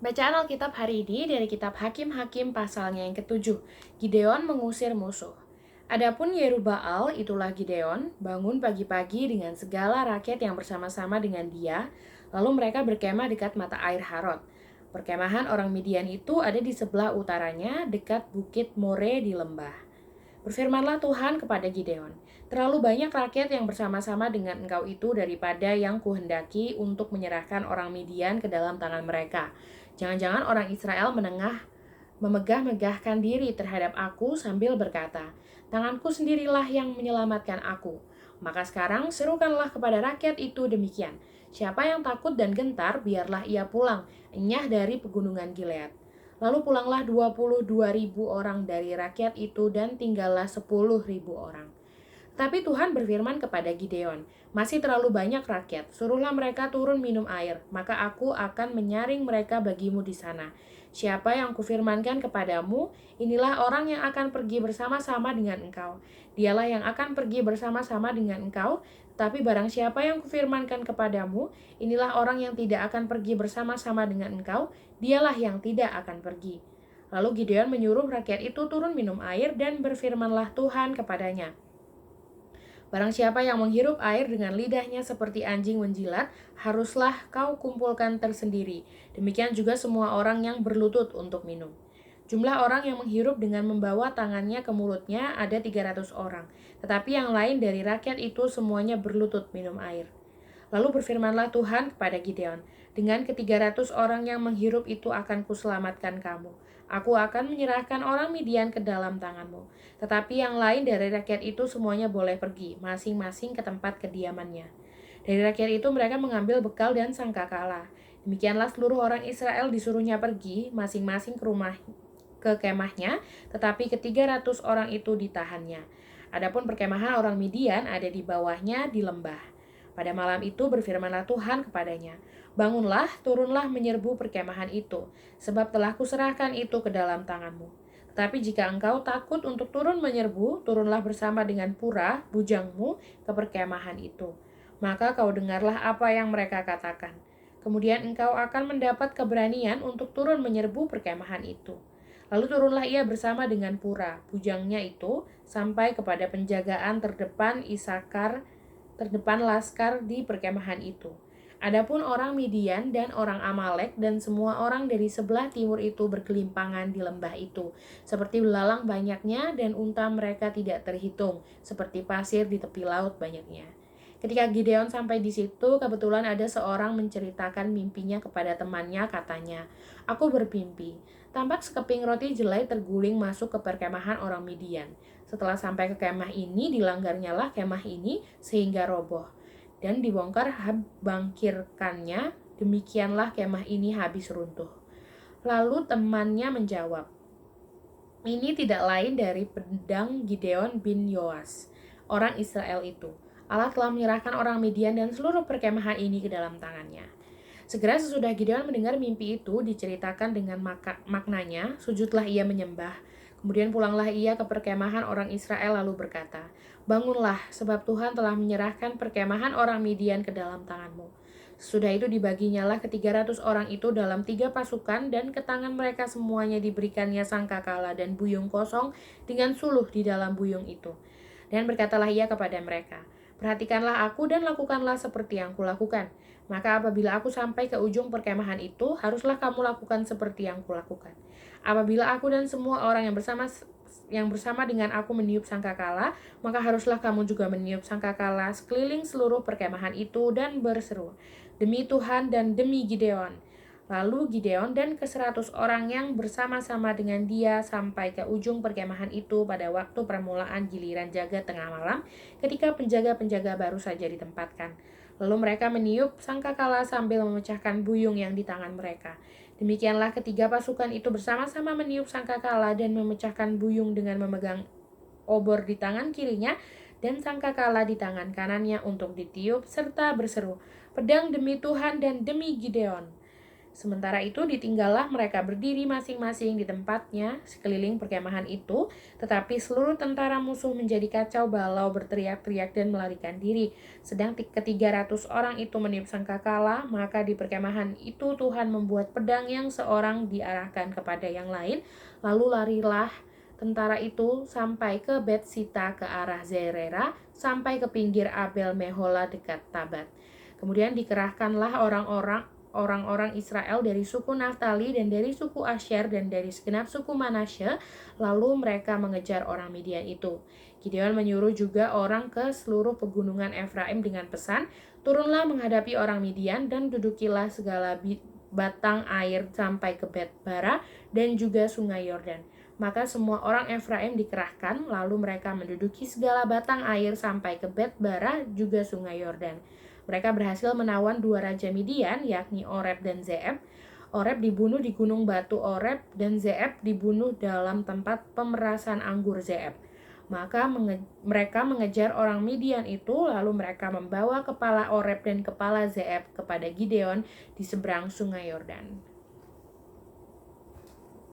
Bacaan Alkitab hari ini dari kitab Hakim-Hakim pasalnya yang ketujuh. Gideon mengusir musuh. Adapun Yerubbaal, itulah Gideon, bangun pagi-pagi dengan segala rakyat yang bersama-sama dengan dia, lalu mereka berkemah dekat mata air Harod. Perkemahan orang Midian itu ada di sebelah utaranya, dekat bukit More di lembah. Berfirmanlah Tuhan kepada Gideon, terlalu banyak rakyat yang bersama-sama dengan engkau itu daripada yang kuhendaki untuk menyerahkan orang Midian ke dalam tangan mereka. Jangan-jangan orang Israel memegah-megahkan diri terhadap aku sambil berkata, tanganku sendirilah yang menyelamatkan aku. Maka sekarang serukanlah kepada rakyat itu demikian. Siapa yang takut dan gentar, biarlah ia pulang, enyah dari pegunungan Gilead. Lalu pulanglah 22.000 orang dari rakyat itu dan tinggallah 10.000 orang. Tapi Tuhan berfirman kepada Gideon, masih terlalu banyak rakyat, suruhlah mereka turun minum air, maka aku akan menyaring mereka bagimu di sana. Siapa yang kufirmankan kepadamu, inilah orang yang akan pergi bersama-sama dengan engkau. Dialah yang akan pergi bersama-sama dengan engkau, tapi barang siapa yang kufirmankan kepadamu, inilah orang yang tidak akan pergi bersama-sama dengan engkau, dialah yang tidak akan pergi. Lalu Gideon menyuruh rakyat itu turun minum air dan berfirmanlah Tuhan kepadanya, barang siapa yang menghirup air dengan lidahnya seperti anjing menjilat, haruslah kau kumpulkan tersendiri. Demikian juga semua orang yang berlutut untuk minum. Jumlah orang yang menghirup dengan membawa tangannya ke mulutnya ada 300 orang. Tetapi yang lain dari rakyat itu semuanya berlutut minum air. Lalu berfirmanlah Tuhan kepada Gideon, dengan ke-300 orang yang menghirup itu akan kuselamatkan kamu. Aku akan menyerahkan orang Midian ke dalam tanganmu. Tetapi yang lain dari rakyat itu semuanya boleh pergi, masing-masing ke tempat kediamannya. Dari rakyat itu mereka mengambil bekal dan sangkakala. Demikianlah seluruh orang Israel disuruhnya pergi, masing-masing ke kemahnya, tetapi ke-300 orang itu ditahannya. Adapun perkemahan orang Midian ada di bawahnya di lembah. Pada malam itu berfirmanlah Tuhan kepadanya, bangunlah, turunlah menyerbu perkemahan itu, sebab telah kuserahkan itu ke dalam tanganmu. Tetapi jika engkau takut untuk turun menyerbu, turunlah bersama dengan Purah, bujangmu, ke perkemahan itu. Maka kau dengarlah apa yang mereka katakan. Kemudian engkau akan mendapat keberanian untuk turun menyerbu perkemahan itu. Lalu turunlah ia bersama dengan Purah, bujangnya itu, sampai kepada penjagaan terdepan laskar di perkemahan itu. Adapun orang Midian dan orang Amalek dan semua orang dari sebelah timur itu berkelimpangan di lembah itu, seperti belalang banyaknya dan unta mereka tidak terhitung, seperti pasir di tepi laut banyaknya. Ketika Gideon sampai di situ, kebetulan ada seorang menceritakan mimpinya kepada temannya, katanya, aku bermimpi, tampak sekeping roti jelai terguling masuk ke perkemahan orang Midian. Setelah sampai ke kemah ini, dilanggarnyalah kemah ini sehingga roboh. Dan dibongkar bangkirkannya, demikianlah kemah ini habis runtuh. Lalu temannya menjawab, ini tidak lain dari pedang Gideon bin Yoas, orang Israel itu. Allah telah menyerahkan orang Midian dan seluruh perkemahan ini ke dalam tangannya. Segera sesudah Gideon mendengar mimpi itu diceritakan dengan maknanya, sujudlah ia menyembah. Kemudian pulanglah ia ke perkemahan orang Israel lalu berkata, bangunlah, sebab Tuhan telah menyerahkan perkemahan orang Midian ke dalam tanganmu. Sesudah itu dibaginyalah ke-300 orang itu dalam 3 pasukan, dan ke tangan mereka semuanya diberikannya sangkakala dan buyung kosong dengan suluh di dalam buyung itu. Dan berkatalah ia kepada mereka, perhatikanlah aku dan lakukanlah seperti yang kulakukan. Maka apabila aku sampai ke ujung perkemahan itu, haruslah kamu lakukan seperti yang kulakukan. Apabila aku dan semua orang yang bersama dengan aku meniup sangkakala, maka haruslah kamu juga meniup sangkakala sekeliling seluruh perkemahan itu dan berseru, demi Tuhan dan demi Gideon. Lalu Gideon dan ke-100 orang yang bersama-sama dengan dia sampai ke ujung perkemahan itu pada waktu permulaan giliran jaga tengah malam, ketika penjaga-penjaga baru saja ditempatkan. Lalu mereka meniup sangkakala sambil memecahkan buyung yang di tangan mereka. Demikianlah ketiga pasukan itu bersama-sama meniup sangkakala dan memecahkan buyung dengan memegang obor di tangan kirinya dan sangkakala di tangan kanannya untuk ditiup serta berseru, pedang demi Tuhan dan demi Gideon. Sementara itu ditinggallah mereka berdiri masing-masing di tempatnya sekeliling perkemahan itu, tetapi seluruh tentara musuh menjadi kacau balau, berteriak-teriak dan melarikan diri. Sedang ke-300 orang itu meniup sangkakala, maka di perkemahan itu Tuhan membuat pedang yang seorang diarahkan kepada yang lain, lalu larilah tentara itu sampai ke Betsita ke arah Zerera, sampai ke pinggir Abel Mehola dekat Tabat. Kemudian dikerahkanlah orang-orang Israel dari suku Naftali dan dari suku Asher dan dari segenap suku Manasye, lalu mereka mengejar orang Midian itu. Gideon menyuruh juga orang ke seluruh pegunungan Efraim dengan pesan, turunlah menghadapi orang Midian dan dudukilah segala batang air sampai ke Bet-bara dan juga sungai Yordan. Maka semua orang Efraim dikerahkan, lalu mereka menduduki segala batang air sampai ke Bet-bara juga sungai Yordan. Mereka berhasil menawan 2 raja Midian, yakni Oreb dan Zeeb. Oreb dibunuh di gunung batu Oreb, dan Zeeb dibunuh dalam tempat pemerasan anggur Zeeb. Maka mereka mengejar orang Midian itu, lalu mereka membawa kepala Oreb dan kepala Zeeb kepada Gideon di seberang sungai Yordan.